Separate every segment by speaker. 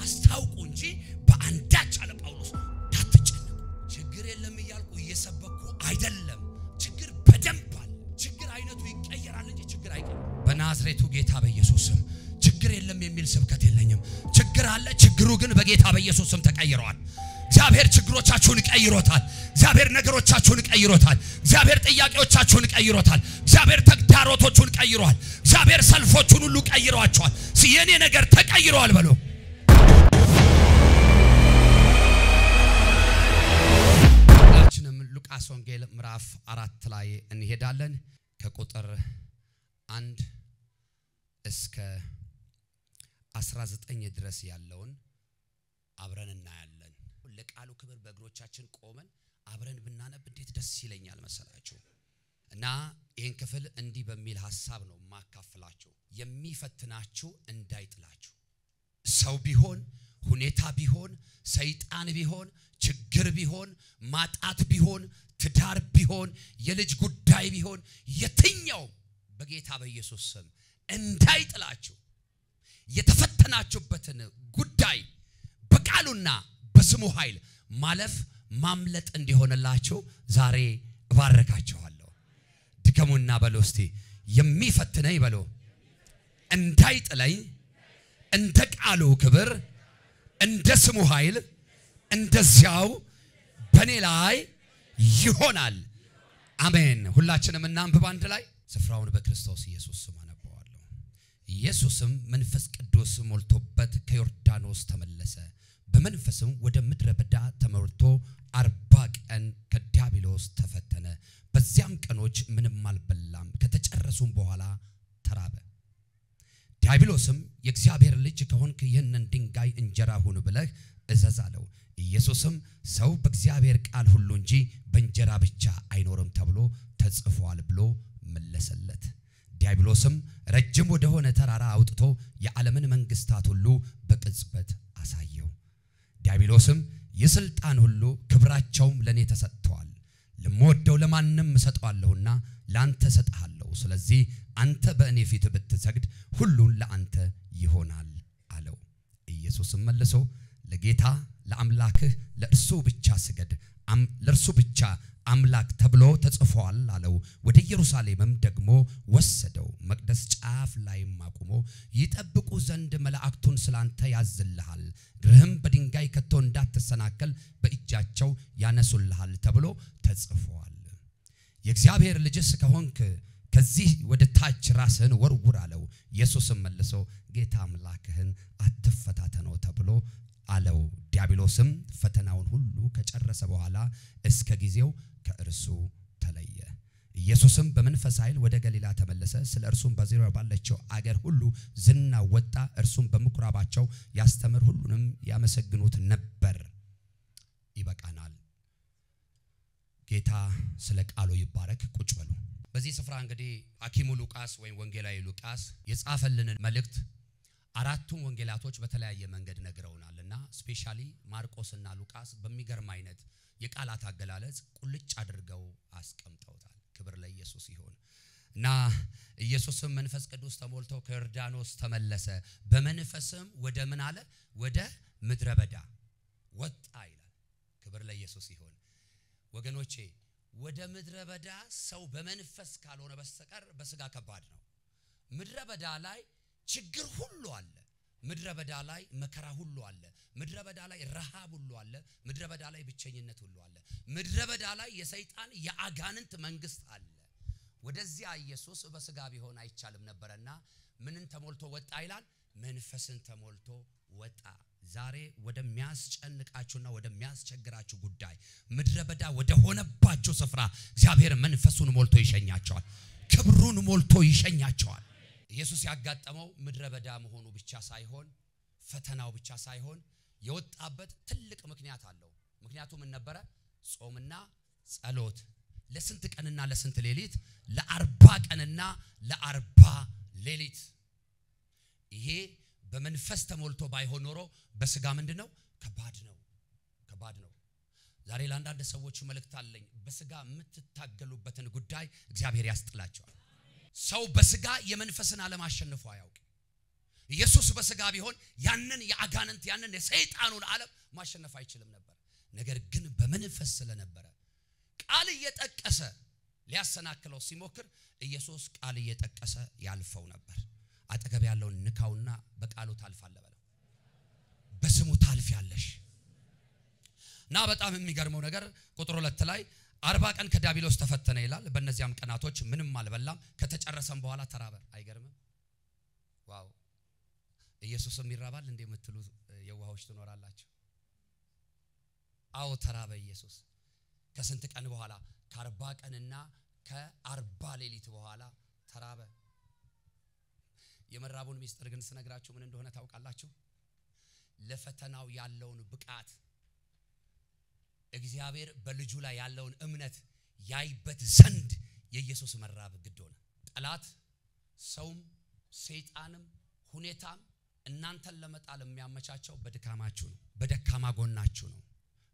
Speaker 1: አስታውቁ እንጂ በአንዳች አለ ጳውሎስ አትጨነቁ። ችግር የለም እያልኩ እየሰበኩ አይደለም። ችግር በደንብ አለ። ችግር አይነቱ ይቀየራል እንጂ ችግር አይቀርም። በናዝሬቱ ጌታ በኢየሱስ ስም ችግር የለም የሚል ስብከት የለኝም። ችግር አለ። ችግሩ ግን በጌታ በኢየሱስ ስም ተቀይሯል። እግዚአብሔር ችግሮቻችሁን ቀይሮታል። እግዚአብሔር ነገሮቻችሁን ቀይሮታል። እግዚአብሔር ጥያቄዎቻችሁን ቀይሮታል። እግዚአብሔር ተግዳሮቶቹን ቀይሯል። እግዚአብሔር ሰልፎቹን ሁሉ ቀይሯቸዋል። የኔ ነገር ተቀይሯል በሉ። ሁላችንም ሉቃስ ወንጌል ምዕራፍ 4 ላይ እንሄዳለን። ከቁጥር 1 እስከ 19 ድረስ ያለውን አብረን እናያለን። ለቃሉ ክብር በእግሮቻችን ቆመን አብረን ብናነብ እንዴት ደስ ይለኛል መሰላችሁ። እና ይሄን ክፍል እንዲህ በሚል ሐሳብ ነው ማካፈላችሁ። የሚፈትናችሁ እንዳይጥላችሁ። ሰው ቢሆን፣ ሁኔታ ቢሆን፣ ሰይጣን ቢሆን፣ ችግር ቢሆን፣ ማጣት ቢሆን፣ ትዳር ቢሆን፣ የልጅ ጉዳይ ቢሆን፣ የትኛው በጌታ በኢየሱስ ስም እንዳይጥላችሁ የተፈተናችሁበትን ጉዳይ በቃሉና በስሙ ኃይል ማለፍ ማምለጥ እንዲሆንላችሁ ዛሬ እባረካችኋለሁ። ድከሙና በሉ እስቲ የሚፈትነኝ በሉ እንዳይጥለኝ እንደ ቃሉ ክብር እንደ ስሙ ኃይል እንደዚያው በኔ ላይ ይሆናል። አሜን። ሁላችንም እናንብብ አንድ ላይ። ስፍራውን በክርስቶስ ኢየሱስ ስም አነባዋለሁ። ኢየሱስም መንፈስ ቅዱስ ሞልቶበት ከዮርዳኖስ ተመለሰ። በመንፈስም ወደ ምድረ በዳ ተመርቶ 40 ቀን ከዲያብሎስ ተፈተነ። በዚያም ቀኖች ምንም አልበላም። ከተጨረሱም በኋላ ተራበ። ዲያብሎስም የእግዚአብሔር ልጅ ከሆንክ ይህንን ድንጋይ እንጀራ ሁን ብለህ እዘዝ አለው። ኢየሱስም ሰው በእግዚአብሔር ቃል ሁሉ እንጂ በእንጀራ ብቻ አይኖርም ተብሎ ተጽፏል ብሎ መለሰለት። ዲያብሎስም ረጅም ወደ ሆነ ተራራ አውጥቶ የዓለምን መንግስታት ሁሉ በቅጽበት አሳየው። ዲያብሎስም የስልጣን ሁሉ ክብራቸውም ለኔ ተሰጥቷል፣ ለምወደው ለማንም እሰጣለሁና ላንተ እሰጣለሁ። ስለዚህ አንተ በእኔ ፊት ብትሰግድ ሁሉን ለአንተ ይሆናል አለው። ኢየሱስም መልሶ ለጌታ ለአምላክህ ለእርሱ ብቻ ስገድ፣ ለእርሱ ብቻ አምላክ ተብሎ ተጽፏል አለው። ወደ ኢየሩሳሌምም ደግሞ ወሰደው። መቅደስ ጫፍ ላይም አቁሞ ይጠብቁ ዘንድ መላእክቱን ስላንተ ያዝልሃል፣ እግርህም በድንጋይ ከቶ እንዳትሰናከል በእጃቸው ያነሱልሃል ተብሎ ተጽፏል። የእግዚአብሔር ልጅስ ከሆንክ ከዚህ ወደ ታች ራስህን ወርውር አለው። ኢየሱስም መልሶ ጌታ አምላክህን አትፈታተነው ተብሎ አለው። ዲያብሎስም ፈተናውን ሁሉ ከጨረሰ በኋላ እስከ ጊዜው ከእርሱ ተለየ። ኢየሱስም በመንፈስ ኃይል ወደ ገሊላ ተመለሰ። ስለ እርሱም በዙሪያው ባለችው አገር ሁሉ ዝና ወጣ። እርሱም በምኩራባቸው ያስተምር፣ ሁሉንም ያመሰግኑት ነበር። ይበቃናል። ጌታ ስለ ቃሉ ይባረክ። ቁጭ በሉ። በዚህ ስፍራ እንግዲህ ሐኪሙ ሉቃስ ወይም ወንጌላዊ ሉቃስ የጻፈልንን መልእክት አራቱም ወንጌላቶች በተለያየ መንገድ ነግረውናልና ስፔሻሊ ማርቆስና ሉቃስ በሚገርም አይነት የቃላት አገላለጽ ቁልጭ አድርገው አስቀምጠውታል። ክብር ለኢየሱስ ይሁን። እና ኢየሱስም መንፈስ ቅዱስ ተሞልቶ ከዮርዳኖስ ተመለሰ። በመንፈስም ወደ ምን አለ? ወደ ምድረ በዳ ወጣ ይላል። ክብር ለኢየሱስ ይሁን። ወገኖቼ ወደ ምድረ በዳ ሰው በመንፈስ ካልሆነ በስተቀር በስጋ ከባድ ነው። ምድረ በዳ ላይ ችግር ሁሉ አለ። ምድረ በዳ ላይ መከራ ሁሉ አለ። ምድረ በዳ ላይ ረሃብ ሁሉ አለ። ምድረ በዳ ላይ ብቸኝነት ሁሉ አለ። ምድረ በዳ ላይ የሰይጣን የአጋንንት መንግስት አለ። ወደዚያ ኢየሱስ በስጋ ቢሆን አይቻልም ነበርና ምንን ተሞልቶ ወጣ ይላል? መንፈስን ተሞልቶ ወጣ። ዛሬ ወደሚያስጨንቃችሁና ወደሚያስቸግራችሁ ጉዳይ ምድረ በዳ ወደ ሆነባችሁ ስፍራ እግዚአብሔር መንፈሱን ሞልቶ ይሸኛቸዋል። ክብሩን ሞልቶ ይሸኛቸዋል። ኢየሱስ ያጋጠመው ምድረ በዳ መሆኑ ብቻ ሳይሆን ፈተናው ብቻ ሳይሆን የወጣበት ትልቅ ምክንያት አለው። ምክንያቱም ምን ነበረ? ጾምና ጸሎት። ለስንት ቀንና ለስንት ሌሊት? ለ40 ቀንና ለ40 ሌሊት። ይሄ በመንፈስ ተሞልቶ ባይሆን ኖሮ በስጋ ምንድነው? ከባድ ነው። ዛሬ ለአንዳንድ ሰዎች መልእክት አለኝ። በስጋ የምትታገሉበትን ጉዳይ እግዚአብሔር ያስጥላቸዋል። ሰው በስጋ የመንፈስን ዓለም አሸንፎ አያውቅ። ኢየሱስ በሥጋ ቢሆን ያንን ያጋንንት ያንን የሰይጣኑን ዓለም ማሸነፍ አይችልም ነበር ነገር ግን በመንፈስ ስለነበረ ቃል እየጠቀሰ ሊያሰናክለው ሲሞክር ኢየሱስ ቃል እየጠቀሰ ያልፈው ነበር አጠገብ ያለውን ንካውና በቃሉ ታልፋለህ በለው በስሙ ታልፊያለሽ እና በጣም የሚገርመው ነገር ቁጥር 2 ላይ 40 ቀን ከዲያብሎስ ተፈተነ ይላል በእነዚያም ቀናቶች ምንም አልበላም ከተጨረሰም በኋላ ተራበ አይገርምም ዋው ኢየሱስም ይራባል እንደ የምትሉ የዋሆች ትኖራላችሁ አው ተራበ ኢየሱስ ከስንት ቀን በኋላ ከ40 ቀንና ከ40 ሌሊት በኋላ ተራበ የመራቡን ሚስጥር ግን ስነግራችሁ ምን እንደሆነ ታውቃላችሁ ለፈተናው ያለውን ብቃት እግዚአብሔር በልጁ ላይ ያለውን እምነት ያይበት ዘንድ የኢየሱስ መራብ ግድ ሆነ ጠላት ሰውም ሰይጣንም ሁኔታም እናንተን ለመጣል የሚያመቻቸው በድካማችሁ ነው በደካማ ጎናችሁ ነው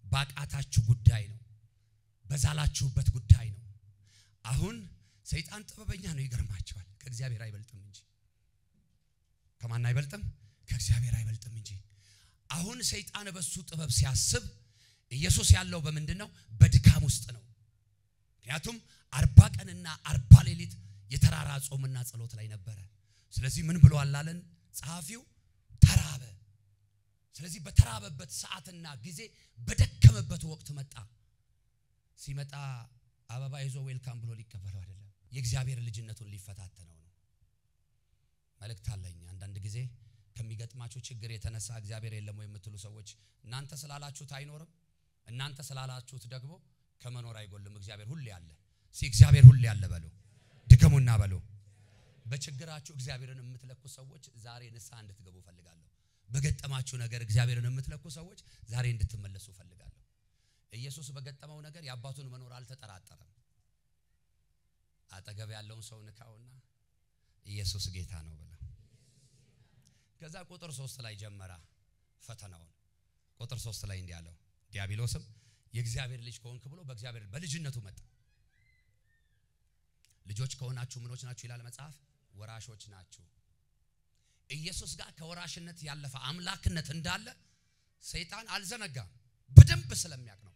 Speaker 1: ባቃታችሁ ጉዳይ ነው በዛላችሁበት ጉዳይ ነው አሁን ሰይጣን ጥበበኛ ነው ይገርማችኋል ከእግዚአብሔር አይበልጥም እንጂ ከማን አይበልጥም ከእግዚአብሔር አይበልጥም እንጂ አሁን ሰይጣን በሱ ጥበብ ሲያስብ ኢየሱስ ያለው በመንድነው በድካም ውስጥ ነው ምክንያቱም 40 ቀንና 40 ሌሊት የተራራ ጾምና ጸሎት ላይ ነበር ስለዚህ ምን ብሏል አለን ጻፊው ተራበ ስለዚህ በተራበበት ሰዓትና ጊዜ በደከመበት ወቅት መጣ ሲመጣ አበባ ይዞ ዌልካም ብሎ ሊቀበለው አይደለም የእግዚአብሔር ልጅነቱን ሊፈታተነው ነው መልእክት አለኝ አንዳንድ ጊዜ ከሚገጥማችሁ ችግር የተነሳ እግዚአብሔር የለም ወይ የምትሉ ሰዎች እናንተ ስላላችሁት አይኖርም እናንተ ስላላችሁት ደግሞ ከመኖር አይጎልም እግዚአብሔር ሁሌ አለ እግዚአብሔር ሁሌ አለ በሉ ድከሙና በሉ በችግራችሁ እግዚአብሔርን የምትለኩ ሰዎች ዛሬ ንስሐ እንድትገቡ ፈልጋለሁ በገጠማችሁ ነገር እግዚአብሔርን የምትለኩ ሰዎች ዛሬ እንድትመለሱ ፈልጋለሁ ኢየሱስ በገጠመው ነገር ያባቱን መኖር አልተጠራጠረም አጠገብ ያለውን ሰው ንካውና ኢየሱስ ጌታ ነው በለው ከዛ ቁጥር 3 ላይ ጀመራ ፈተናውን ቁጥር 3 ላይ እንዲህ አለው ዲያብሎስም የእግዚአብሔር ልጅ ከሆንክ ብሎ በእግዚአብሔር በልጅነቱ መጣ ልጆች ከሆናችሁ ምኖች ናችሁ ይላል መጽሐፍ ወራሾች ናችሁ ኢየሱስ ጋር ከወራሽነት ያለፈ አምላክነት እንዳለ ሰይጣን አልዘነጋም በደንብ ስለሚያውቅ ነው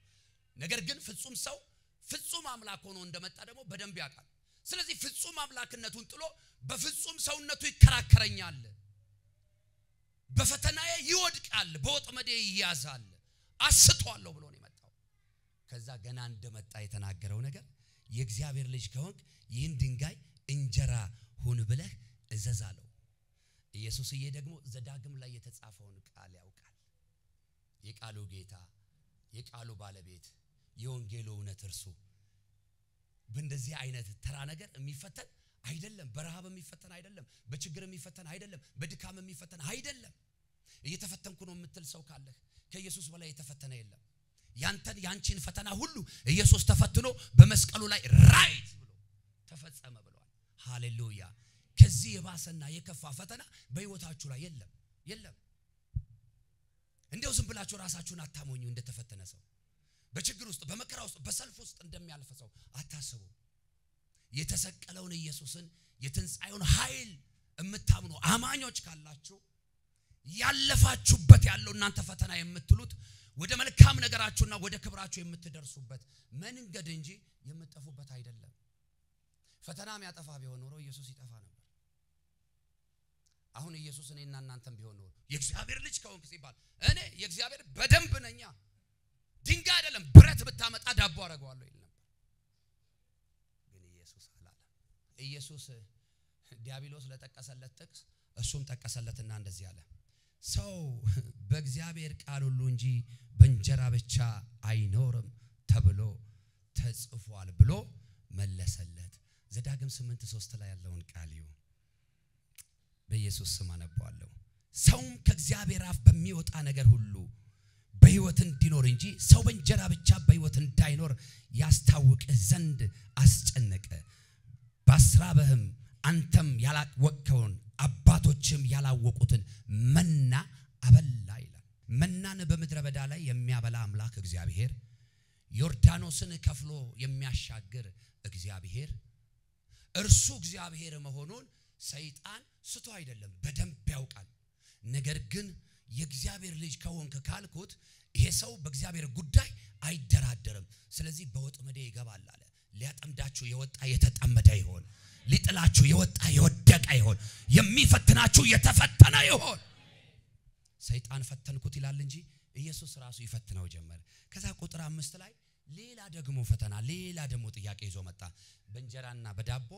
Speaker 1: ነገር ግን ፍጹም ሰው ፍጹም አምላክ ሆኖ እንደመጣ ደግሞ በደንብ ያውቃል ስለዚህ ፍጹም አምላክነቱን ጥሎ በፍጹም ሰውነቱ ይከራከረኛል በፈተናዬ ይወድቃል በወጥመዴ ይያዛል አስቷለሁ ብሎ ነው የመጣው ከዛ ገና እንደመጣ የተናገረው ነገር የእግዚአብሔር ልጅ ከሆንክ ይህን ድንጋይ እንጀራ ሁን ብለህ እዘዛለው ኢየሱስዬ ደግሞ ዘዳግም ላይ የተጻፈውን ቃል ያውቃል የቃሉ ጌታ የቃሉ ባለቤት የወንጌሉ እውነት እርሱ በእንደዚህ አይነት ተራ ነገር የሚፈተን አይደለም በረሃብ የሚፈተን አይደለም በችግር የሚፈተን አይደለም በድካም የሚፈተን አይደለም እየተፈተንኩ ነው የምትል ሰው ካለ ከኢየሱስ በላይ የተፈተነ የለም ያንተን ያንቺን ፈተና ሁሉ ኢየሱስ ተፈትኖ በመስቀሉ ላይ ራይት ብሎ ተፈጸመ ብሏል ሃሌሉያ ከዚህ የባሰና የከፋ ፈተና በህይወታችሁ ላይ የለም እንደው ዝም ብላችሁ ራሳችሁን አታሞኙ እንደተፈተነ ሰው በችግር ውስጥ በመከራ ውስጥ በሰልፍ ውስጥ እንደሚያልፍ ሰው አታስቡ የተሰቀለውን ኢየሱስን የትንሣኤውን ኃይል እምታምኑ አማኞች ካላችሁ ያለፋችሁበት ያለው እናንተ ፈተና የምትሉት ወደ መልካም ነገራችሁና ወደ ክብራችሁ የምትደርሱበት መንገድ እንጂ የምትጠፉበት አይደለም ፈተናም ያጠፋ ቢሆን ኖሮ ኢየሱስ ይጠፋ ነበር አሁን ኢየሱስ እኔና እናንተም ቢሆን ኖሮ የእግዚአብሔር ልጅ ከሆንክ ሲባል እኔ የእግዚአብሔር በደንብ ነኛ ድንጋይ አይደለም ብረት ብታመጣ ዳቦ አረጋዋለሁ ይል ነበር ግን ኢየሱስ አላለም ኢየሱስ ዲያብሎስ ለጠቀሰለት ጥቅስ እሱም ጠቀሰለትና እንደዚህ አለ ሰው በእግዚአብሔር ቃል ሁሉ እንጂ በእንጀራ ብቻ አይኖርም ተብሎ ተጽፏል ብሎ መለሰለት ዘዳግም 8:3 ላይ ያለውን ቃል ይዩ በኢየሱስ ስም አነባዋለሁ ሰውም ከእግዚአብሔር አፍ በሚወጣ ነገር ሁሉ በህይወት እንዲኖር እንጂ ሰው በእንጀራ ብቻ በህይወት እንዳይኖር ያስታውቅህ ዘንድ አስጨነቀ ባስራበህም አንተም ያላወቅከውን አባቶችም ያላወቁትን መና አበላ ይላል መናን በምድረ በዳ ላይ የሚያበላ አምላክ እግዚአብሔር ዮርዳኖስን ከፍሎ የሚያሻግር እግዚአብሔር እርሱ እግዚአብሔር መሆኑን ሰይጣን ስቶ አይደለም በደንብ ያውቃል ነገር ግን የእግዚአብሔር ልጅ ከሆንክ ካልኩት ይሄ ሰው በእግዚአብሔር ጉዳይ አይደራደርም ስለዚህ በወጥመዴ ይገባል አለ ሊያጠምዳችሁ የወጣ የተጠመደ ይሆን ሊጥላችሁ የወጣ የወደቀ ይሆን የሚፈትናችሁ የተፈተነ ይሆን ሰይጣን ፈተንኩት ይላል እንጂ ኢየሱስ ራሱ ይፈትነው ጀመረ ከዛ ቁጥር 5 ላይ ሌላ ደግሞ ፈተና ሌላ ደግሞ ጥያቄ ይዞ መጣ በእንጀራና በዳቦ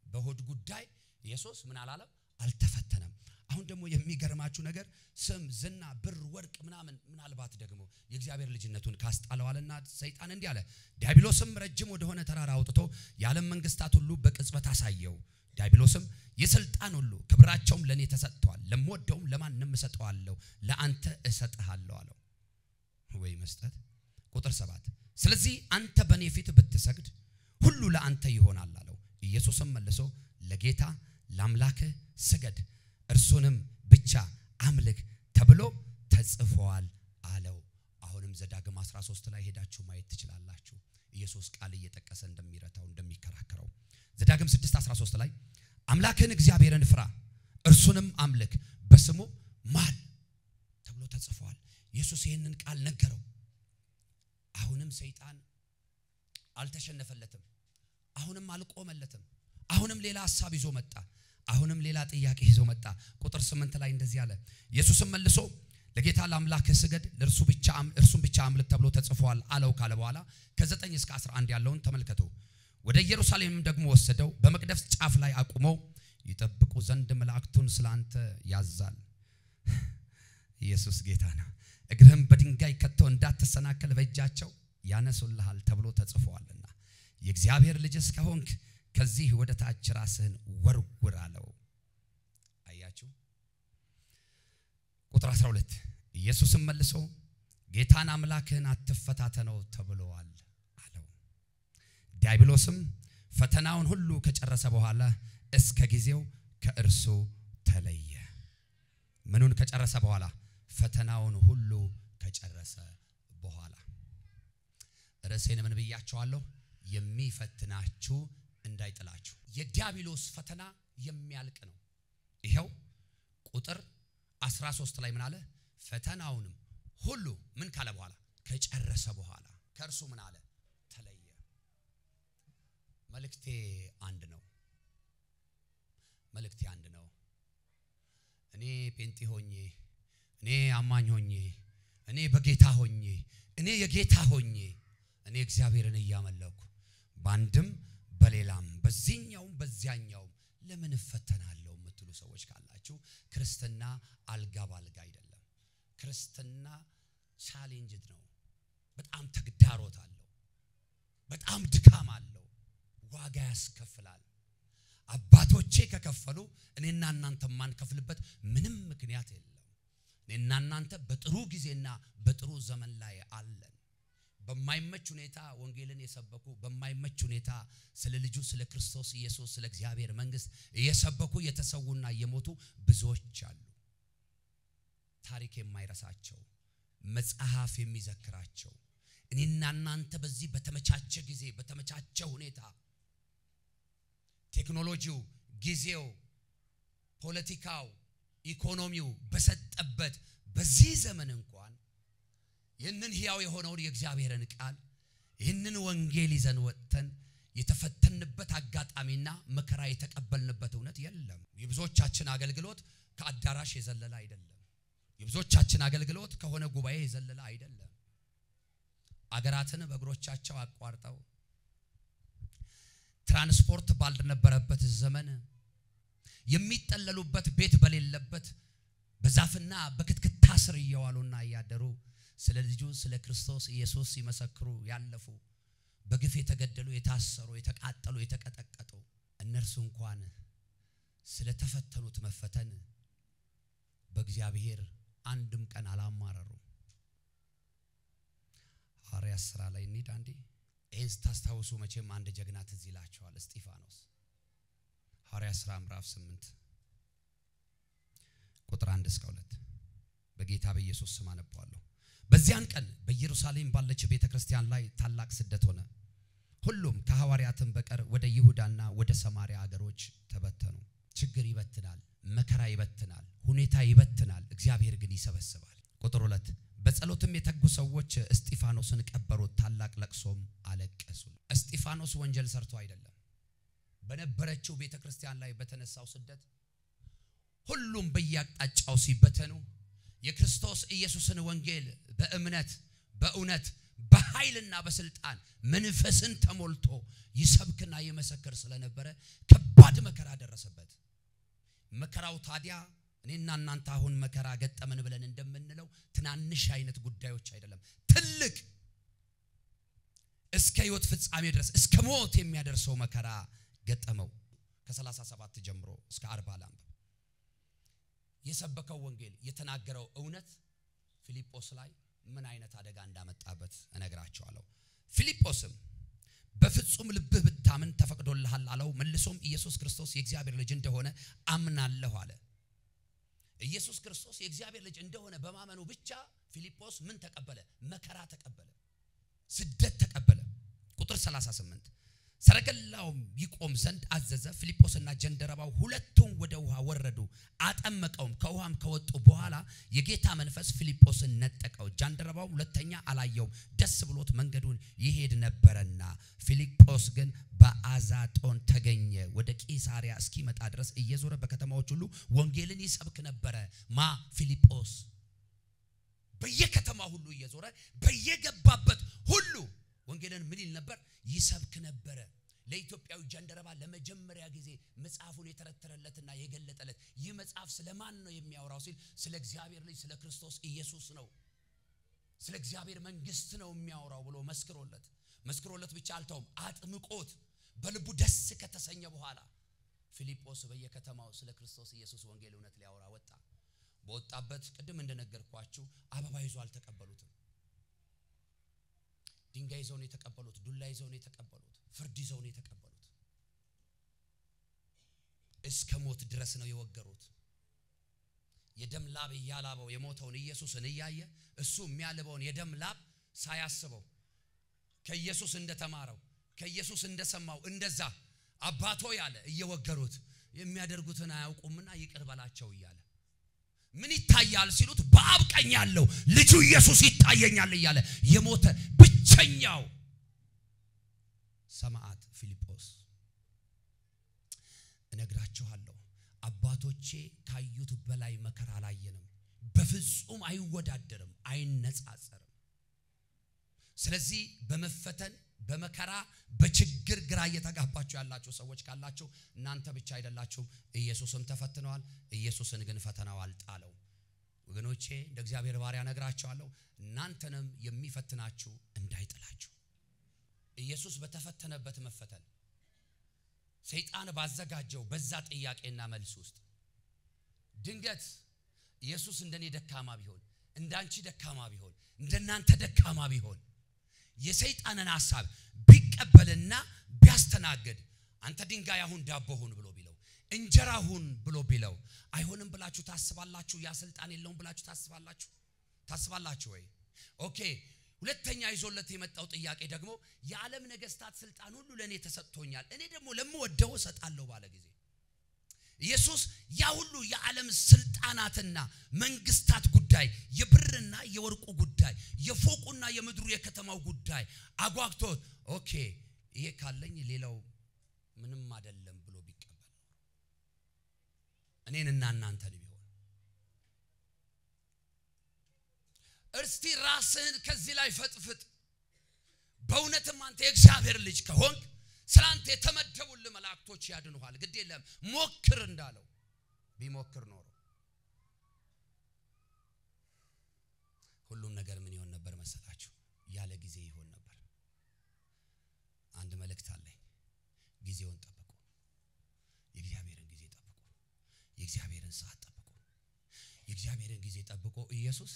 Speaker 1: በሆድ ጉዳይ ኢየሱስ ምን አላለም አልተፈተነም አሁን ደግሞ የሚገርማችሁ ነገር ስም ዝና ብር ወርቅ ምናልባት ደግሞ የእግዚአብሔር ልጅነቱን ካስጣለዋልና ሰይጣን እንዲህ አለ ዲያብሎስም ረጅም ወደሆነ ተራራ አውጥቶ የዓለም መንግስታት ሁሉ በቅጽበት አሳየው ዲያብሎስም የስልጣን ሁሉ ክብራቸውም ለኔ ተሰጥቷል ለምወደውም ለማንም እሰጠዋለሁ ለአንተ እሰጥሃለሁ አለው ወይ መስጠት ቁጥር 7 ስለዚህ አንተ በኔ ፊት ብትሰግድ ሁሉ ለአንተ ይሆናል አለው ኢየሱስም መልሶ ለጌታ ለአምላክህ ስገድ እርሱንም ብቻ አምልክ ተብሎ ተጽፏል አለው አሁንም ዘዳግም 13 ላይ ሄዳችሁ ማየት ትችላላችሁ ኢየሱስ ቃል እየተጠቀሰ እንደሚረታው እንደሚከራከረው ዘዳግም 6:13 ላይ አምላክህን እግዚአብሔርን ፍራ እርሱንም አምልክ በስሙ ማል ተብሎ ተጽፏል ኢየሱስ ይሄንን ቃል ነገረው አሁንም ሰይጣን አልተሸነፈለትም አሁንም አልቆመለትም አሁንም ሌላ ሐሳብ ይዞ መጣ አሁንም ሌላ ጥያቄ ይዞ መጣ ቁጥር 8 ላይ እንደዚህ አለ ኢየሱስም መልሶ ለጌታ ለአምላክህ ስገድ እርሱን ብቻ አምልክ ተብሎ ተጽፏል አለው ካለ በኋላ ከ9 እስከ 11 ያለውን ተመልከቱ ወደ ኢየሩሳሌምም ደግሞ ወሰደው በመቅደስ ጫፍ ላይ አቁሞ ይጠብቁ ዘንድ መላእክቱን ስላንተ ያዛል ኢየሱስ ጌታ ነው እግርህም በድንጋይ ከቶ እንዳትሰናከል በእጃቸው ያነሱልሃል ተብሎ ተጽፏልና የእግዚአብሔር ልጅስ ከሆንክ ከዚህ ወደ ታች ራስህን ወርውር አለው አያችሁ ቁጥር 12 ኢየሱስም መልሶ ጌታን አምላክህን አትፈታተነው ተብሎአል አለው ዲያብሎስም ፈተናውን ሁሉ ከጨረሰ በኋላ እስከ ጊዜው ከእርሱ ተለየ ምኑን ከጨረሰ በኋላ ፈተናውን ሁሉ ከጨረሰ በኋላ ርዕሴን ምን ብያችኋለሁ የሚፈትናችሁ እንዳይጥላችሁ የዲያብሎስ ፈተና የሚያልቅ ነው ይሄው ቁጥር 13 ላይ ምን አለ ፈተናውንም ሁሉ ምን ካለ በኋላ ከጨረሰ በኋላ ከእርሱ ምን አለ ተለየ መልእክቴ አንድ ነው እኔ ጴንጤ ሆኜ እኔ አማኝ ሆኜ እኔ በጌታ ሆኜ እኔ የጌታ ሆኜ እኔ እግዚአብሔርን እያመለኩ ባንድም በሌላም በዚህኛውም በዚያኛውም ለምን እፈተናለሁ የምትሉ ሰዎች ካላችሁ ክርስትና አልጋ ባልጋ አይደለም ክርስትና ቻሌንጅ ነው በጣም ተግዳሮት አለው በጣም ድካም አለው ዋጋ ያስከፍላል አባቶቼ ከከፈሉ እኔና እናንተ ማንከፍልበት ምንም ምክንያት የለም እኔና እናንተ በጥሩ ጊዜና በጥሩ ዘመን ላይ አለን በማይመች ሁኔታ ወንጌልን የሰበኩ በማይመች ሁኔታ ስለ ልጁ ስለ ክርስቶስ ኢየሱስ ስለ እግዚአብሔር መንግስት የሰበኩ የተሰውና የሞቱ ብዙዎች አሉ ታሪክ የማይረሳቸው መጽሐፍ የሚዘክራቸው እኔና እናንተ በዚህ በተመቻቸ ጊዜ በተመቻቸ ሁኔታ ቴክኖሎጂው ጊዜው ፖለቲካው ኢኮኖሚው በሰጠበት በዚህ ዘመን እንኳን ይህንን ሕያው የሆነውን የእግዚአብሔርን ቃል ይህንን ወንጌል ይዘን ወጥተን የተፈተንበት አጋጣሚና መከራ የተቀበልንበት እውነት የለም የብዙዎቻችን አገልግሎት ከአዳራሽ የዘለለ አይደለም የብዙዎቻችን አገልግሎት ከሆነ ጉባኤ የዘለለ አይደለም አገራትን በእግሮቻቸው አቋርጠው ትራንስፖርት ባልነበረበት ዘመን የሚጠለሉበት ቤት በሌለበት በዛፍና በክትክታ ስር እየዋሉና ያደሩ ስለ ልጁ ስለ ክርስቶስ ኢየሱስ ሲመሰክሩ ያለፉ በግፍ የተገደሉ የታሰሩ የተቃጠሉ የተቀጠቀጡ እነርሱ እንኳን ስለ ተፈተኑት መፈተን በእግዚአብሔር አንድም ቀን አላማረሩ ሐዋርያት ሥራ ላይ እንሂድ አንዴ ይህን ስታስታውሱ መቼም አንድ ጀግና ትዝ ይላችኋል እስጢፋኖስ ሐዋርያት ሥራ ምዕራፍ 8 ቁጥር 1 እስከ 2 በጌታ በኢየሱስ ስም አነባለሁ በዚያን ቀን በኢየሩሳሌም ባለች ቤተክርስቲያን ላይ ታላቅ ስደት ሆነ ሁሉም ከሐዋርያትም በቀር ወደ ይሁዳና ወደ ሰማሪያ አገሮች ተበተኑ ችግር ይበትናል መከራ ይበትናል ሁኔታ ይበትናል እግዚአብሔር ግን ይሰበስባል ቁጥር 2 በጸሎትም የተጉ ሰዎች እስጢፋኖስን ቀበሩት ታላቅ ለቅሶም አለቀሱ እስጢፋኖስ ወንጀል ሰርቶ አይደለም በነበረችው ቤተክርስቲያን ላይ በተነሳው ስደት ሁሉም በያቅጣጫው ሲበተኑ የክርስቶስ ኢየሱስን ወንጌል በእምነት በእውነት በኃይልና በስልጣን መንፈስን ተሞልቶ ይሰብክና ይመሰክር ስለነበረ ከባድ መከራ ደረሰበት መከራው ታዲያ እኔና እናንተ አሁን መከራ ገጠመን ብለን እንደምንለው ትናንሽ አይነት ጉዳዮች አይደለም ትልቅ እስከ ሕይወት ፍጻሜ ድረስ እስከ ሞት የሚያደርሰው መከራ ገጠመው ከ37 ጀምሮ እስከ 40 ላምብ የሰበከው ወንጌል የተናገረው እውነት ፊልጶስ ላይ ምን አይነት አደጋ እንዳመጣበት እነግራቸዋለሁ ፊልጶስም በፍጹም ልብህ ብታምን ተፈቅዶልሃል አለው መልሶም ኢየሱስ ክርስቶስ የእግዚአብሔር ልጅ እንደሆነ አምናለሁ አለ ኢየሱስ ክርስቶስ የእግዚአብሔር ልጅ እንደሆነ በማመኑ ብቻ ፊልጶስ ምን ተቀበለ መከራ ተቀበለ ስደት ተቀበለ ቁጥር 38 ሰረገላው ይቆም ዘንድ አዘዘ ፊልጶስና ጀንደረባው ሁለቱም ወደ ውሃ ወረዱ አጠመቀው ከውሃም ከወጡ በኋላ የጌታ መንፈስ ፊልጶስን ነጠቀው ጀንደረባው ሁለተኛ አላየው ደስ ብሎት መንገዱን ይሄድ ነበርና ፊልጶስ ግን በአዛጦን ተገኘ ወደ ቂሳሪያ እስኪመጣ ድረስ እየዞረ በከተማዎች ሁሉ ወንጌልን ይሰብክ ነበር ማ ፊልጶስ በየከተማው ሁሉ እየዞረ በየገባበት ሁሉ ወንጌልን ምን ይል ነበር ይሰብክ ነበር ለኢትዮጵያው ጀንደረባ ለመጀመሪያ ጊዜ መጽሐፉን የተረተረለትና የገለጠለት ይህ መጽሐፍ ስለማን ነው የሚያወራው ሲል ስለ እግዚአብሔር ልጅ ስለ ክርስቶስ ኢየሱስ ነው ስለ እግዚአብሔር መንግስት ነው የሚያወራው ብሎ መስክሮለት ብቻ አልተውም አጥምቆት በልቡ ደስ ከተሰኘ በኋላ ፊልጶስ በየከተማው ስለ ክርስቶስ ኢየሱስ ወንጌል እውነት ሊያወራ ወጣ በወጣበት ቅድም እንደነገርኳችሁ አበባ ይዞ አልተቀበሉትም ድንጋይ ይዘው ነው የተቀበሉት ዱላ ይዘው ነው የተቀበሉት ፍርድ ይዘው ነው የተቀበሉት እስከ ሞት ድረስ ነው የወገሩት የደም ላብ ያላበው የሞተውን ኢየሱስን እያየ እሱ የሚያልበውን የደም ላብ ሳያስበው ከኢየሱስ እንደተማረው ከኢየሱስ እንደሰማው እንደዛ አባቶ ያለ እየወገሩት የሚያደርጉትን አያውቁምና ይቅር በላቸው ይያለ ምን ይታያል ሲሉት በአብ ቀኝ ያለው ልጁ ኢየሱስ ይታየኛል ይያለ የሞተ ብቸኛው ሰማዕት ፊልጶስ እነግራችኋለሁ አባቶቼ ካዩት በላይ መከራ አላየንም በፍጹም አይወዳደርም አይነጻጸርም ስለዚህ በመፈተን በመከራ በችግር ግራ እየተጋባችሁ ያላችሁ ሰዎች ካላችሁ እናንተ ብቻ አይደላችሁ ኢየሱስም ተፈትነዋል ኢየሱስን ግን ፈተናው አልጣለው ወገኖቼ እንደ እግዚአብሔር ባሪያ ነግራችኋለሁ እናንተንም የሚፈትናችሁ እንዳይጥላችሁ ኢየሱስ በተፈተነበት መፈተን ሰይጣን ባዘጋጀው በዛ ጥያቄና መልስ ውስጥ ድንገት ኢየሱስ እንደኔ ደካማ ቢሆን እንዳንቺ ደካማ ቢሆን እንደናንተ ደካማ ቢሆን የሰይጣንን ሐሳብ ቢቀበልና ቢያስተናግድ አንተ ድንጋይ አሁን ዳቦ ሁን ብሎ ቢለው እንጀራ ሁን ብሎ ቢለው አይሆንም ብላችሁ ታስባላችሁ ያ ስልጣን የለውም ብላችሁ ታስባላችሁ ወይ ኦኬ ሁለተኛ ይዞለት የመጣው ጥያቄ ደግሞ የዓለም ነገስታት ስልጣን ሁሉ ለኔ ተሰጥቶኛል እኔ ደግሞ ለምወደው ሰጣለሁ ባለ ጊዜ ኢየሱስ ያ ሁሉ የዓለም ስልጣናትና መንግስታት ጉዳይ የብርና የወርቁ ጉዳይ የፎቁና የምድሩ የከተማው ጉዳይ አጓግቶት ኦኬ ይሄ ካለኝ ሌላው ምንም አይደለም ብሎ ቢቀበል እኔንና እናንተን ቢሆን እርስቲ ራስህን ከዚህ ላይ ፈጥፍጥ በእውነትም አንተ የእግዚአብሔር ልጅ ከሆንክ ስላንተ የተመደቡልህ መላእክቶች ያድኑሃል ግድ የለም ሞክር እንዳለው ቢሞክር ኖሮ ሁሉም ነገር ምን ይሆን ነበር መሰላችሁ ያለ ጊዜ ይሆን ነበር አንድ መልእክት አለኝ ጊዜውን ጠብቁ የእግዚአብሔርን ጊዜ ጠብቁ የእግዚአብሔርን ሰዓት ጠብቁ የእግዚአብሔርን ጊዜ ጠብቁ ኢየሱስ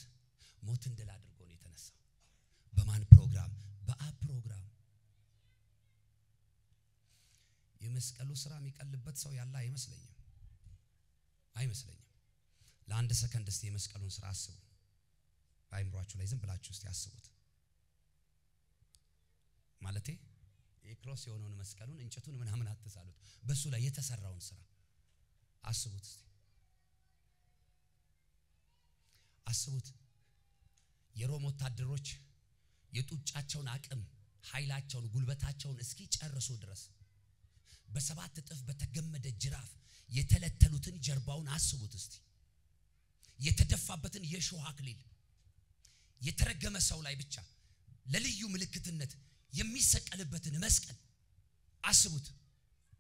Speaker 1: ሞትን ድል አድርጎ ነው የተነሳው በማን ፕሮግራም በአብ ፕሮግራም የመስቀሉ ስራ የሚቀልበት ሰው ያለ አይመስለኝም ለአንድ ሰከንድ እስቲ የመስቀሉን ስራ አስቡ አይምሯችሁ ላይ ዝም ብላችሁ እስቲ አስቡት ማለቴ የክሮስ የሆነውን መስቀሉን እንጨቱን ምናምን አትሳሉት በሱ ላይ የተሰራውን ስራ አስቡት እስቲ አስቡት የሮም ወታደሮች የጡጫቸውን አቅም ኃይላቸውን ጉልበታቸውን እስኪ ጨርሱ ድረስ በሰባት እጥፍ በተገመደ ጅራፍ የተለተሉትን ጀርባውን አስቡት እስቲ የተደፋበትን የሾህ አክሊል የተረገመ ሰው ላይ ብቻ ለልዩ ምልክትነት የሚሰቀልበትን መስቀል አስቡት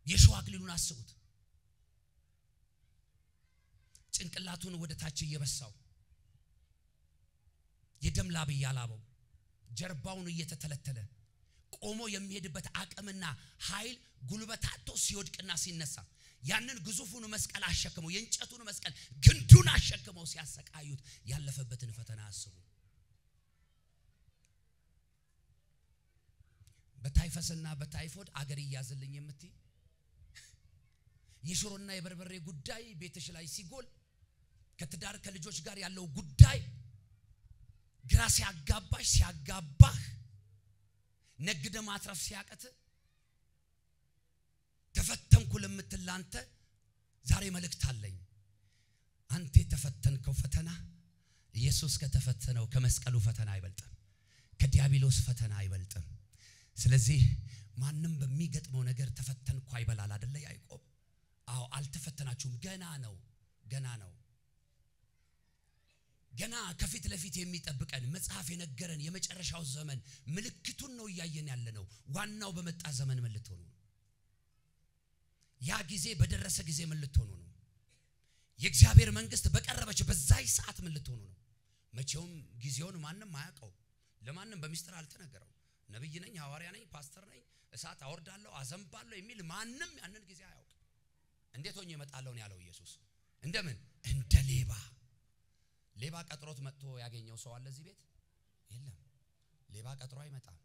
Speaker 1: የሾህ አክሊሉን አስቡት ጭንቅላቱን ወደ ታች እየበሳው የደም ላብ ያላበው ጀርባውን እየተተለተለ ቆሞ የሚሄድበት አቅምና ኃይል ጉልበታቶ ሲወድቅና ሲነሳ ያንን ግዙፉን መስቀል አሸክመው የእንጨቱን መስቀል ግንዱን አሸክመው ሲያሰቃዩት ያለፈበትን ፈተና አስቡ በታይፈስና በታይፎድ አገር ይያዝልኝ የምትይ የሽሮና የበርበሬ ጉዳይ ቤትሽ ላይ ሲጎል ከትዳር ከልጆች ጋር ያለው ጉዳይ ግራ ሲያጋባሽ ሲያጋባህ ነግደ ማትረፍ ሲያቀት ተፈተንኩ ለምትላንተ ዛሬ መልእክት አለኝ አንተ የተፈተንከው ፈተና ኢየሱስ ከተፈተነው ከመስቀሉ ፈተና አይበልጥም ከዲያብሎስ ፈተና አይበልጥም ስለዚህ ማንንም በሚገጥመው ነገር ተፈተንኩ አይበላል አይደለ ያዕቆብ አዎ አልተፈተናችሁም ገና ነው ገና ከፊት ለፊት የሚጠብቀን መጽሐፍ የነገረን የመጨረሻው ዘመን ምልክቱን ነው ያየን ያለነው ዋናው በመጣ ዘመን ምን ልትሆኑ ነው ያ ጊዜ በደረሰ ጊዜ ምን ልትሆኑ ነው የእግዚአብሔር መንግስት በቀረበች በዛይ ሰዓት ምን ልትሆኑ ነው መቼውም ጊዜውን ማንንም አያውቀው ለማንንም በሚስጥር አልተነገረው ነብይ ነኝ ሐዋርያ ነኝ ፓስተር ነኝ እሳት አወርዳለሁ አዘንባለሁ የሚል ማንንም ያንን ጊዜ አያውቅ እንዴት ሆኜ እመጣለሁ ነው ያለው ኢየሱስ እንደምን እንደ ሌባ ቀጥሮት መጥቶ ያገኘው ሰው አለ እዚህ ቤት የለም ሌባ ቀጥሮ አይመጣም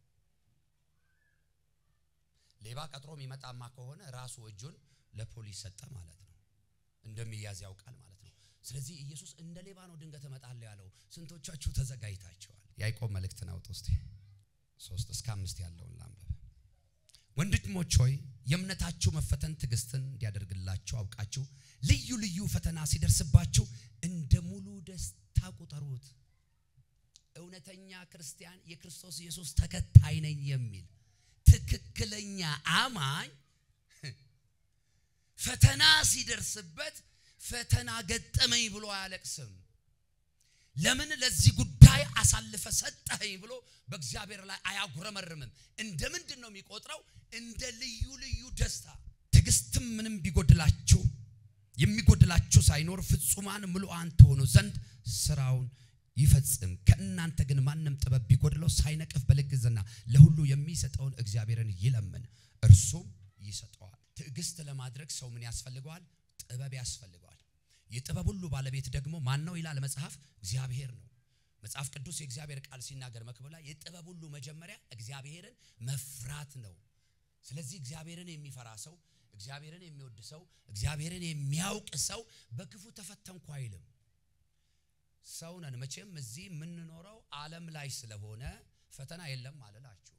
Speaker 1: ሌባ ቀጥሮ የሚመጣማ ከሆነ ራሱ እጁን ለፖሊስ ሰጠ ማለት ነው እንደሚያዝ ያውቃል ማለት ነው ስለዚህ ኢየሱስ እንደ ሌባ ነው ድንገት እመጣለሁ ያለው ስንቶቻችሁ ተዘጋጅታችኋል ያዕቆብ መልእክትን አውጡ እስቲ 3 እስከ 5 ያለውን ላንብብ ወንድሞች ሆይ የእምነታችሁ መፈተን ትዕግስትን እንዲያደርግላችሁ አውቃችሁ ልዩ ልዩ ፈተና ሲደርስባችሁ እንደ ሙሉ ደስታ ቁጠሩት እውነተኛ ክርስቲያን የክርስቶስ ኢየሱስ ተከታይ ነኝ የሚል ትክክለኛ አማኝ ፈተና ሲደርስበት ፈተና ገጠመኝ ብሎ አያለቅስም ለምን ለዚህ ጉዳይ አሳልፈ ሰጠኝ ብሎ በእግዚአብሔር ላይ አያጉረመርምም እንደምንድነው የሚቆጥረው እንደ ልዩ ደስታ ትዕግስትም ምንም ቢጎድላችሁ የሚጎድላችሁ ሳይኖር ፍጹማን ምሉአን ተሆኑ ዘንድ ስራውን ይፈጽም ከእናንተ ግን ማንንም ጥበብ ቢጎድለው ሳይነቅፍ በልግስና ለሁሉ የሚሰጠውን እግዚአብሔርን ይለምን እርሱም ይሰጠዋል ትዕግስት ለማድረግ ሰው ምን ያስፈልገዋል ጥበብ ያስፈልገዋል የጥበብ ሁሉ ባለቤት ደግሞ ማን ነው ይላል መጽሐፍ እግዚአብሔር ነው መጽሐፍ ቅዱስ የእግዚአብሔር ቃል ሲናገር መክብብ ላይ የጥበብ ሁሉ መጀመሪያ እግዚአብሔርን መፍራት ነው ስለዚህ እግዚአብሔርን የሚፈራ ሰው እግዚአብሔርን የሚወድ ሰው እግዚአብሔርን የሚያውቅ ሰው በክፉ ተፈተንኩ አይልም ሰው ነን መቼም እዚህ ምን ኖረው ዓለም ላይ ስለሆነ ፈተና የለም ማለላችሁ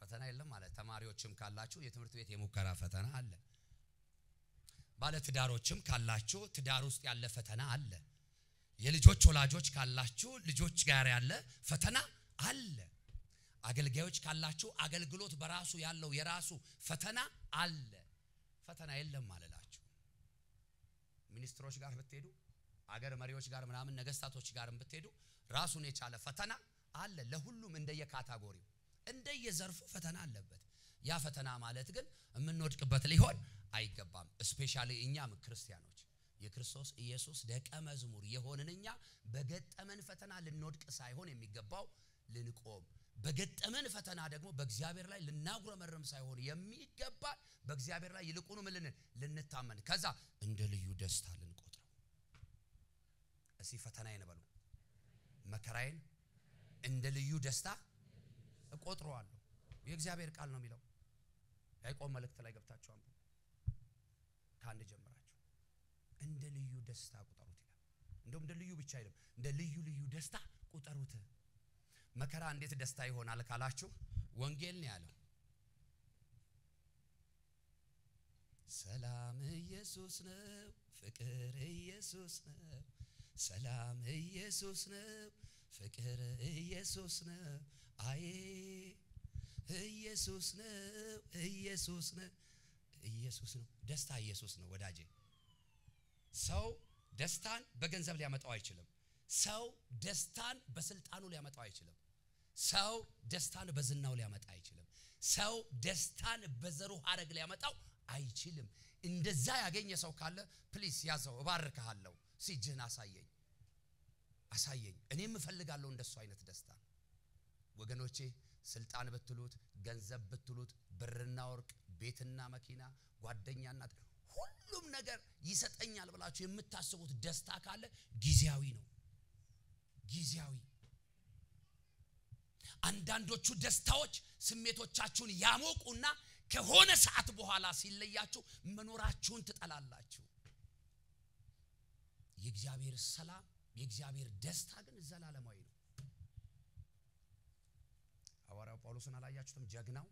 Speaker 1: ፈተና የለም ማለት ተማሪዎችም ካላችሁ የትምህርት ቤት የሙከራ ፈተና አለ ባለ ትዳሮችም ካላችሁ ትዳር ውስጥ ያለ ፈተና አለ የልጆች ወላጆች ካላችሁ ልጆች ጋር ያለ ፈተና አለ አገልጋዮች ካላችሁ አገልግሎት በራሱ ያለው የራሱ ፈተና አለ ፈተና የለም ማለላችሁ ሚኒስትሮች ጋር ብትሄዱ አገር መሪዎች ጋር ምናምን ነገስታቶች ጋርም ብትሄዱ ራሱን የቻለ ፈተና አለ ለሁሉም እንደየካታጎሪው እንደየዘርፉ ፈተና አለበት ያ ፈተና ማለት ግን የምንወድቅበት ሊሆን አይገባም ስፔሻሊ እኛም ክርስቲያኖች የክርስቶስ ኢየሱስ ደቀ መዝሙር የሆነንኛ በገጠመን ፈተና ልንወድቅ ሳይሆን የሚገባው ልንቆም በገጠመን ፈተና ደግሞ በእግዚአብሔር ላይ ልናጉረመርም ሳይሆን የሚገባ በእግዚአብሔር ላይ ይልቁኑ ምን ልንታመን ከዛ እንደ ልዩ ደስታ ልንቆጥረው እሲ ፈተናዬን በሉ መከራዬን እንደ ልዩ ደስታ እቆጥረዋለሁ የእግዚአብሔር ቃል ነው የሚለው ያዕቆብ መልእክት ላይ ገብታችሁ አንብቡ ካንድ ጀምራችሁ እንደ ልዩ ደስታ ቁጠሩት ይላል እንደውም እንደ ልዩ ብቻ አይደለም እንደ ልዩ ደስታ ቁጠሩት መከራ እንዴት ደስታ ይሆናል ካላችሁ ወንጌል ነው ያለው ሰላም ኢየሱስ ነው ፍቅር ኢየሱስ ነው ሰላም ኢየሱስ ነው ፍቅር ኢየሱስ ነው አይ ኢየሱስ ነው ኢየሱስ ነው ኢየሱስ ነው ደስታ ኢየሱስ ነው ወዳጄ ሰው ደስታን በገንዘብ ሊያመጣው አይችልም ሰው ደስታን በስልጣኑ ሊያመጣው አይችልም ሰው ደስታን በዝናው ሊያመጣ አይችልም ሰው ደስታን በዘሩ ሐረግ ሊያመጣው አይችልም እንደዛ ያገኘ ሰው ካለ ፕሊስ ያዘው እባርካለሁ ሲጅህን አሳየኝ እኔም እፈልጋለሁ እንደሱ አይነት ደስታ ወገኖቼ ስልጣን በትሉት ገንዘብ በትሉት ብርና ወርቅ ቤትና መኪና ጓደኛና ሁሉም ነገር ይሰጠኛል ብላችሁ የምታስቡት ደስታ ካለ ጊዜያዊ ነው ጊዜያዊ አንዳንዶቹ ደስታዎች ስሜቶቻችሁን ያሞቁና ከሆነ ሰዓት በኋላ ሲለያችሁ መኖራችሁን ትጠላላችሁ የእግዚአብሔር ሰላም የእግዚአብሔር ደስታ ግን ዘላለማዊ ነው ሐዋርያው ጳውሎስን አላያችሁትም ጀግናው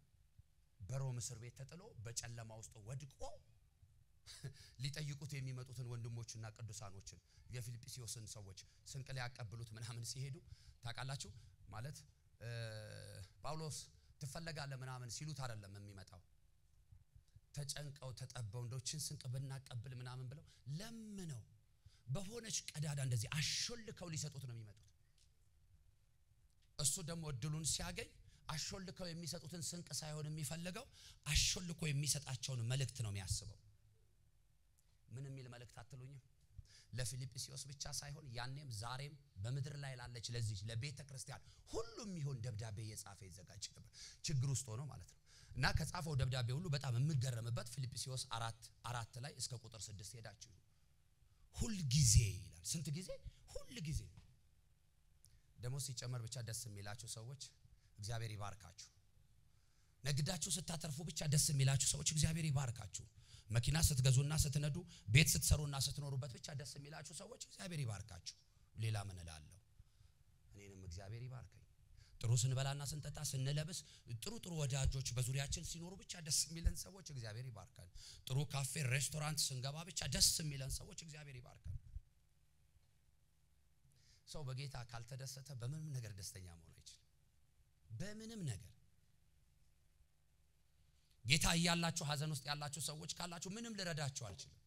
Speaker 1: በሮም እስር ቤት ተጥሎ በጨለማ ውስጥ ወድቆ ሊጠይቁት የሚመጡትን ወንድሞችና ቅዱሳኖችን የፊልጵስዩስን ሰዎች ስንቅ ሊያቀብሉት ምናምን ሲሄዱ ታውቃላችሁ ማለት ጳውሎስ ትፈልጋለህ ምናምን ሲሉት አይደለም የሚመጣው ተጨንቀው ተጠበው እንደችን ስንቅ ብናቀብል ምናምን ብለው ለምነው በሆነች ቀዳዳ እንደዚህ አሾልከው ሊሰጡት ነው የሚመጡት እሱ ደግሞ እድሉን ሲያገኝ አሾልከው የሚሰጡትን ስንቅ ሳይሆን የሚፈልገው አሾልኮ የሚሰጣቸውን መልእክት ነው የሚያስበው ምን የሚል መልእክት አትሉኝም ለፊልጵስዩስ ብቻ ሳይሆን ያኔም ዛሬም በመድር ላይ ላለች ለዚህ ለቤተ ክርስቲያን ሁሉም ይሁን ደብዳቤ የጻፈ ይዘጋጅ ነበር ችግር ውስጥ ሆኖ ማለት ነው እና ከጻፈው ደብዳቤ ሁሉ በጣም የምገረምበት ፊልጵስዩስ 4 ላይ እስከ ቁጥር 6 ሄዳችሁ ሁሉ ጊዜ ይላል ስንት ጊዜ ሁሉ ጊዜ ደሞ ሲጨመር ብቻ ደስ የሚላችሁ ሰዎች እግዚአብሔር ይባርካችሁ ነግዳችሁ ስታተርፉ ብቻ ደስ የሚላችሁ ሰዎች እግዚአብሔር ይባርካችሁ መኪና ስትገዙና ስትነዱ ቤት ስትሰሩና ስትኖሩበት ብቻ ደስ የሚላችሁ ሰዎች እግዚአብሔር ይባርካችሁ ሌላ ምን እላለሁ እኔንም እግዚአብሔር ይባርከኝ ጥሩ ስንበላና ስንጠጣ ስንለብስ ጥሩ ወዳጆች በዙሪያችን ሲኖሩ ብቻ ደስ የሚለን ሰዎች እግዚአብሔር ይባርካል ጥሩ ካፌ ሬስቶራንት ስንገባ ብቻ ደስ የሚለን ሰዎች እግዚአብሔር ይባርካል ሰው በጌታ ካልተደሰተ በምንም ነገር ደስተኛ መሆን አይችልም በምንም ነገር ጌታ ያያላችሁ ሐዘን ውስጥ ያላችሁ ሰዎች ካላችሁ ምንም ልረዳችሁ አልችልም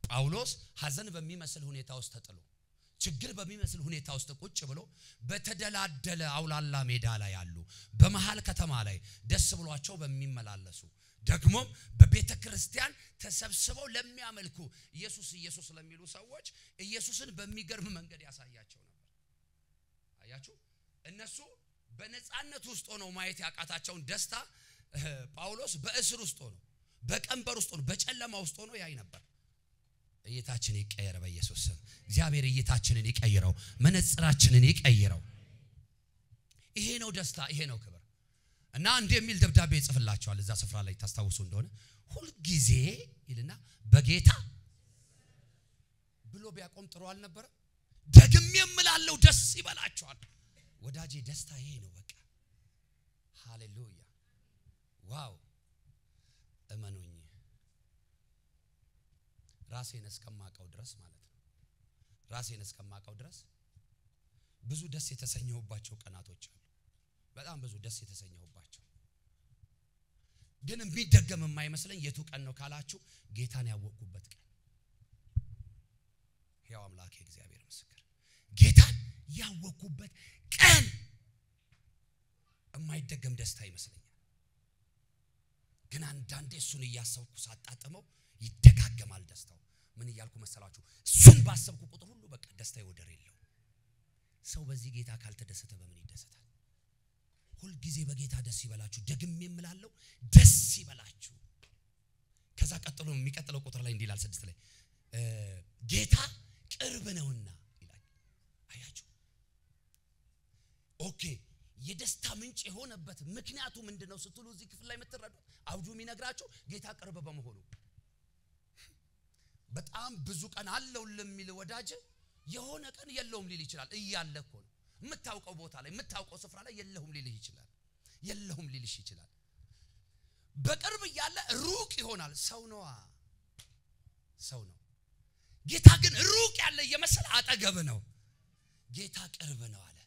Speaker 1: ጳውሎስ ሐዘን በሚመስል ሁኔታ ውስጥ ተጥሎ ችግር በሚመስል ሁኔታ ውስጥ ቁጭ ብሎ በተደላደለ አውላላ ሜዳ ላይ ያሉ በመሃል ከተማ ላይ ደስ ብሏቸው በሚመላለሱ ደግሞ በቤተ ክርስቲያን ተሰብስበው ለሚያመልኩ ኢየሱስ ለሚሉ ሰዎች ኢየሱስን በሚገርም መንገድ ያሳያቸው ነበር አያችሁ እነሱ በነጻነት ውስጥ ሆነው ማየት ያቃታቸውን ደስታ ጳውሎስ በእስር ውስጥ ሆኖ በቀንበር ውስጥ ሆኖ በጨለማ ውስጥ ሆኖ ያይ ነበር እይታችን ይቀየር በኢየሱስ ስም እግዚአብሔር እይታችንን ይቀይረው መነጽራችንን ይቀይረው ይሄ ነው ደስታ ይሄ ነው ክብር እና እንደሚል ደብዳቤ ይጽፍላችኋል እዛ ስፍራ ላይ ታስታውሱ እንደሆነ ሁሉ ጊዜ ይልና በጌታ ብሎ ቢያቆም ጥሩ አልነበረ ደግም የምላለው ደስ ይበላችኋል ወዳጄ ደስታ ይሄ ነው በቃ ሃሌሉያ ዋው እመኑኝ ራሴን እስከማቀው ድረስ ማለት ነው ራሴን እስከማቀው ድረስ ብዙ ደስ የተሰኘሁባቸው ቀናቶች አሉ በጣም ብዙ ደስ የተሰኘሁባቸው ግን ቢደገም የማይመስለኝ የቱ ቀን ነው ካላችሁ ጌታን ያወቅኩበት ቀን ያው አምላኬ እግዚአብሔር ምስክር ጌታን ያወቅኩበት ቀን የማይደገም ደስታ ይመስለኛል ግን አንዳንዴ እሱን እያሰብኩ ሳጣጥመው ይደጋገማል ደስታው ምን ይያልኩ መሰላችሁ እሱን ባሰብኩ ቁጥር ሁሉ በቃ ደስታ ይወደር የለው ሰው በዚህ ጌታ ካልተደሰተ በምን ይደሰታል ሁሉ ጊዜ በጌታ ደስ ይበላችሁ ደግም የምላለው ደስ ይበላችሁ ከዛ ቀጥሎ የሚቀጥለው ቁጥር ላይ እንዲላል 6 ላይ ጌታ ቅርብ ነውና ይላል አያችሁ ኦኬ የደስታ ምንጭ የሆነበት ምክንያቱ ምንድነው ስትሉ እዚህ ክፍል ላይ መተረዱ አውዱ የሚነግራችሁ ጌታ ቅርብ በመሆኑ በጣም ብዙ ቀን አለው ለሚል ወዳጅ የሆነ ቀን የለውም ሊል ይችላል እያለ እኮ ነው የምታውቀው ቦታ ላይ የምታውቀው ስፍራ ላይ የለውም ሊልህ ይችላል የለውም ሊልሽ ይችላል በቅርብ ያለ ሩቅ ይሆናል ሰው ነው ጌታ ግን ሩቅ ያለ የመሰለ አጠገብ ነው ጌታ ቅርብ ነው አለ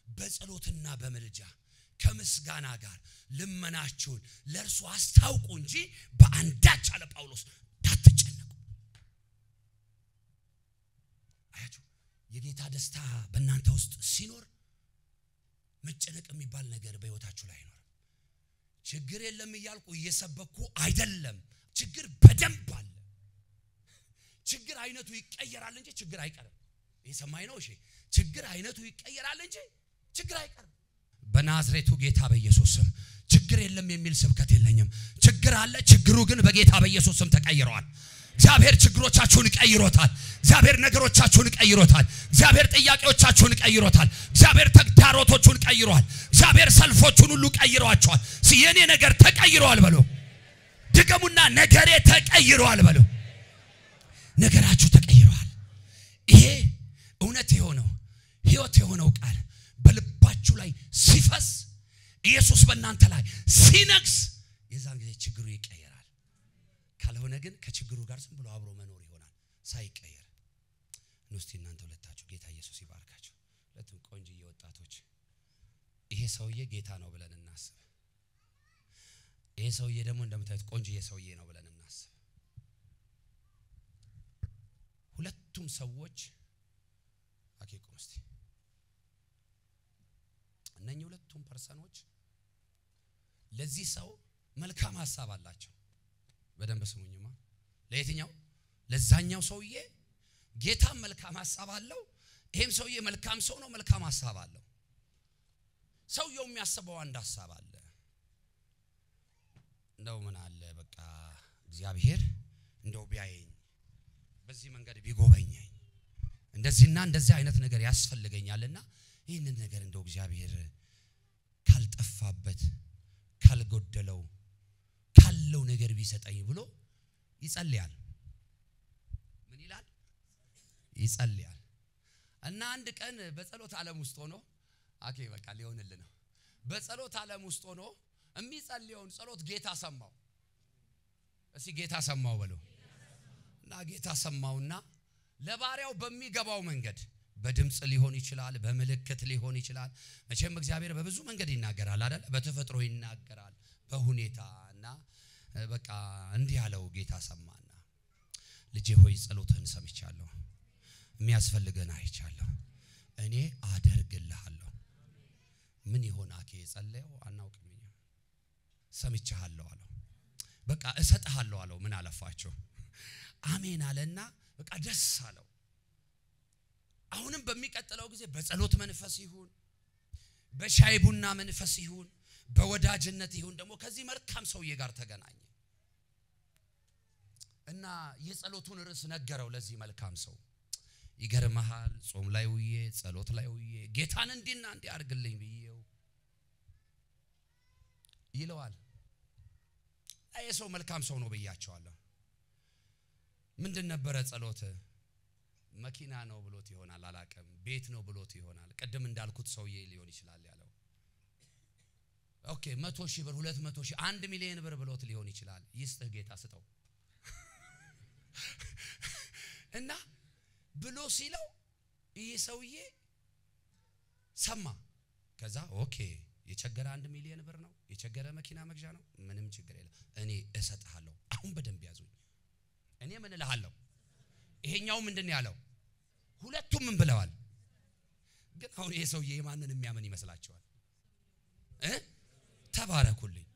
Speaker 1: በጸሎትና በመልጃ ከምስጋና ጋር ልመናችሁን ለእርሱ አስታውቁ እንጂ በአንዳች አለ ጳውሎስ እንዳትጨነቁ አያችሁ የጌታ ደስታ በእናንተ ውስጥ ሲኖር መጨነቅ የሚባል ነገር በህይወታችሁ ላይ አይኖርም ችግር የለም ይያልኩ እየሰበኩ አይደለም ችግር በደንብ አለ ችግር አይነቱ ይቀየራል እንጂ ችግር አይቀርም የሰማይ ነው እሺ ችግር አይነቱ ይቀየራል እንጂ ችግር አይቀርም በናዝሬቱ ጌታ በኢየሱስ ስም ችግር የለም የሚል ስብከት የለኝም ችግር አለ ችግሩ ግን በጌታ በኢየሱስ ስም ተቀይሯል እግዚአብሔር ችግሮቻችሁን ቀይሮታል እግዚአብሔር ነገሮቻችሁን ቀይሮታል እግዚአብሔር ጥያቄዎቻችሁን ቀይሮታል እግዚአብሔር ተግዳሮቶቹን ቀይሯል እግዚአብሔር ሰልፎቹን ሁሉ ቀይሯቸዋል የኔ ነገር ተቀይሯል በሉ ድገሙና ነገሬ ተቀይሯል በሉ ነገራችሁ ተቀይሯል ይሄ እውነት የሆነው ህይወት የሆነው ቃል በልባችሁ ላይ ሲፈስ ኢየሱስ በእናንተ ላይ ሲነግስ የዛን ጊዜ ችግሩ ይቀየራል ካልሆነ ግን ከችግሩ ጋር ዝም ብሎ አብሮ መኖር ይሆናል ሳይቀየር ንስቲ እናንተ ሁለታችሁ ጌታ ኢየሱስ ይባርካችሁ ለቱም ቆንጆ ወጣቶች ይሄ ሰውዬ ጌታ ነው ብለን እናስብ ይሄ ሰውዬ ደግሞ እንደምታዩት ቆንጆ ሰውዬ ነው ብለን እናስብ ሁለቱም ሰዎች አኬቆስቲ እነኚህ ሁለቱም ፐርሰኖች ለዚህ ሰው መልካም ሐሳብ አላቸው በደንብ ስሙኝማ ለየትኛው ለዛኛው ሰውዬ ጌታ መልካም ሐሳብ አለው ይሄም ሰውዬ መልካም ሰው ነው መልካም ሐሳብ አለው ሰውየው የሚያስበው አንድ ሐሳብ አለ እንደው ምን አለ በቃ እግዚአብሔር እንደው ቢያየኝ በዚህ መንገድ ቢጎበኘኝ እንደዚህና እንደዚህ አይነት ነገር ያስፈልገኛልና ይሄንን ነገር እንደው እግዚአብሔር ካልጠፋበት ካልጎደለው ካለው ነገር ቢሰጠኝ ብሎ ይጸልያል ምን ይላል ይጸልያል እና አንድ ቀን በጸሎት ዓለም ውስጥ ሆኖ አኬ በቃ ሊሆንልን ነው በጸሎት ዓለም ውስጥ ሆኖ የሚጸልየውን ጸሎት ጌታ ሰማው እሺ ጌታ ሰማው በለው እና ጌታ ሰማውና ለባሪያው በሚገባው መንገድ በድምጽ ሊሆን ይችላል በመልእክት ሊሆን ይችላል መቼም እግዚአብሔር በብዙ መንገድ ይናገራል አይደል በተፈጥሮ ይናገራል በሁኔታና በቃ እንዲህ ያለው ጌታ ሰማና ልጄ ሆይ ጸሎትህን ሰምቻለሁ የሚያስፈልገን አይቻለሁ እኔ አደርግልሃለሁ ምን ይሆን አኬ ጸለየው አናውቅም ሰምቻለሁ አለው በቃ እሰጥሃለሁ አለው ምን አለፋቸው አሜን አለና በቃ ደስ አለው አሁንም በሚቀጥለው ጊዜ በጸሎት መንፈስ ይሁን በሻይ ቡና መንፈስ ይሁን በወዳጅነት ይሁን ደግሞ ከዚህ መልካም ሰውዬ ጋር ተገናኘ እና የጸሎቱን ርዕስ ነገረው ለዚህ መልካም ሰው ይገርምሃል ጾም ላይ ውዬ ጸሎት ላይ ውዬ ጌታን እንዲና እንዲ አርግልኝ ብዬው ይለዋል አይ ሰው መልካም ሰው ነው ብያቸዋለሁ ምንድን ነበረ ጸሎት መኪና ነው ብሎት ይሆናል አላቀም ቤት ነው ብሎት ይሆናል ቀደም እንዳልኩት ሰውዬ ሊሆን ይችላል ያለው ኦኬ 100,000 ብር 200,000 1 ሚሊዮን ብር ብሎት ሊሆን ይችላል ይስጥህ ጌታ ስጠው እና ብሎ ሲለው ይሄ ሰውዬ ሰማ ከዛ ኦኬ የቸገረ 1 ሚሊዮን ብር ነው የቸገረ መኪና መግዣ ነው ምንም ችግር የለም እኔ እሰጥሃለሁ አሁን በደንብ ያዙኝ እኔ ምን እልሃለሁ ይሄኛው ምንድነው ያለው ሁለቱም ምን ብለዋል ግን አሁን ይሄ ሰውዬ ማንንም የሚያምን ይመስላችኋል ተባረኩልኝ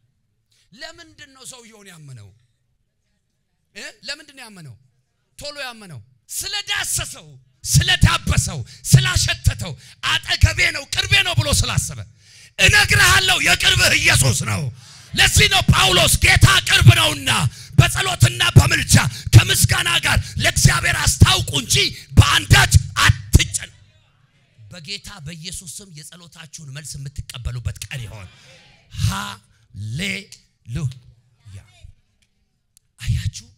Speaker 1: ለምንድነው ሰውየውን ያመነው ለምንድነው ያመነው ቶሎ ያመነው ስለዳሰሰው ስለዳበሰው ስላሸተተው አጠገቤ ነው ቅርቤ ነው ብሎ ስላሰበ እነግርሃለሁ የቅርብህ ኢየሱስ ነው ለዚህ ነው ጳውሎስ ጌታ ቅርብ ነውና በጸሎትና በመልጃ ከምስጋና ጋር ለእግዚአብሔር አስታውቁ እንጂ በአንዳች አትጨነቁ በጌታ በኢየሱስ ስም የጸሎታችሁን መልስ የምትቀበሉበት ቀን ይሁን ሃሌሉያ አያችሁ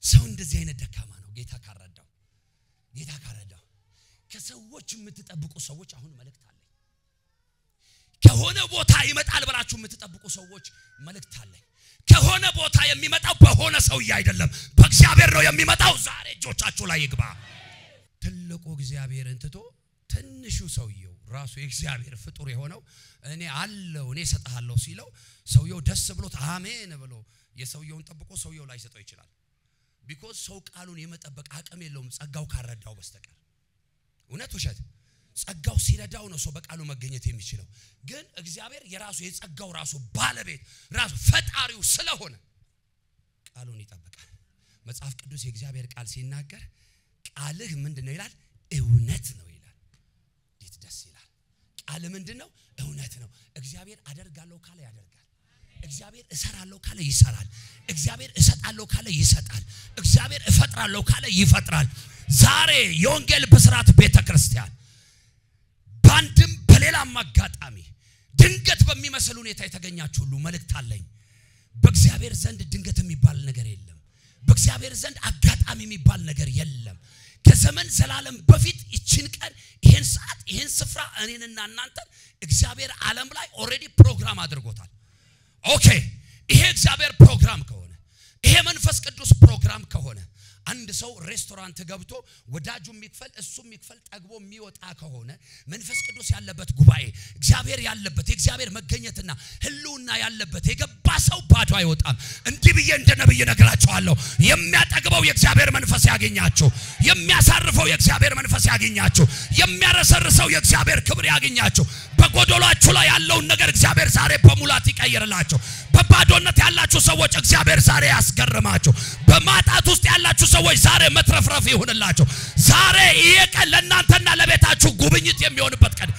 Speaker 1: ሰው እንደዚህ አይነት ደካማ ነው ጌታ ካረዳው ከሰዎች የምትጠብቁ ሰዎች አሁን መልእክት አለ ከሆነ ቦታ ይመጣል ብላችሁ የምትጠብቁ ሰዎች መልእክት አለ ከሆነ ቦታ የሚመጣው በሆነ ሰውዬ አይደለም በእግዚአብሔር ነው የሚመጣው ዛሬ እጆቻችሁ ላይ ይግባ ትልቁ እግዚአብሔርን ትቶ ትንሹ ሰውየው ራሱ የእግዚአብሔር ፍጡር የሆነው እኔ አለው እኔ ሰጣለሁ ሲለው ሰውየው ደስ ብሎት አሜን ብሎ የሰውየውን ጠብቆ ሰውየው ላይ ሰጠው ይችላል because ሰው ቃሉን የመጠበቅ አቅም የለውም ጸጋው ካረዳው በስተቀር እውነት ውሸት ጸጋው ሲረዳው ነው ሰው በቃሉ መገኘት የሚችለው ግን እግዚአብሔር የራሱ የጸጋው ራሱ ባለቤት ራሱ ፈጣሪው ስለሆነ ቃሉን ይጠብቃል መጽሐፍ ቅዱስ የእግዚአብሔር ቃል ሲናገር ቃልህ ምንድነው ይላል እውነት ነው ይላል እንዴት ደስ ይላል ቃል ምንድነው እውነት ነው እግዚአብሔር አደርጋለሁ ካለ ያደርጋል እግዚአብሔር እሰራለሁ ካለ ይሰራል እግዚአብሔር እሰጣለሁ ካለ ይሰጣል እግዚአብሔር እፈጥራለሁ ካለ ይፈጥራል ዛሬ የወንጌል ብስራት ቤተክርስቲያን ባንድም በሌላም አጋጣሚ ድንገት በሚመስል ሁኔታ የተገኛችሁ ሁሉ መልእክት አለኝ በእግዚአብሔር ዘንድ ድንገት የሚባል ነገር የለም በእግዚአብሔር ዘንድ አጋጣሚ የሚባል ነገር የለም ከዘመን ዘላለም በፊት እቺን ቀን ይሄን ሰዓት ይሄን ስፍራ እኔንና እናንተ እግዚአብሔር ዓለም ላይ ኦሬዲ ፕሮግራም አድርጎታል ኦኬ ይሄ እግዚአብሔር ፕሮግራም ከሆነ ይሄ መንፈስ ቅዱስ ፕሮግራም ከሆነ አንድ ሰው ሬስቶራንት ገብቶ ወዳጁ የሚክፈል እሱ የሚክፈል ጠግቦ የሚወጣ ከሆነ መንፈስ ቅዱስ ያለበት ጉባኤ እግዚአብሔር ያለበት የእግዚአብሔር መገኘትና ህልውና ያለበት የገባ ሰው ባዶ አይወጣም እንዲህ ብዬ እንደ ነብይ ነግራችኋለሁ የሚያጠግበው የእግዚአብሔር መንፈስ ያገኛችሁ የሚያሳርፈው የእግዚአብሔር መንፈስ ያገኛችሁ የሚያረሰርሰው የእግዚአብሔር ክብር ያገኛችሁ በጎዶላችሁ ላይ ያለውን ነገር እግዚአብሔር ዛሬ በሙላት ይቀየርላችሁ በባዶነት ያላችሁ ሰዎች እግዚአብሔር ዛሬ ያስገርማችሁ በማጣት ውስጥ ያላችሁ ሰዎች ዛሬ መትረፍረፍ ይሁንላችሁ ዛሬ ይሄ ቀን ለእናንተና ለቤታችሁ ጉብኝት የሚሆንበት ቀን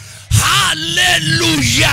Speaker 1: ሃሌሉያ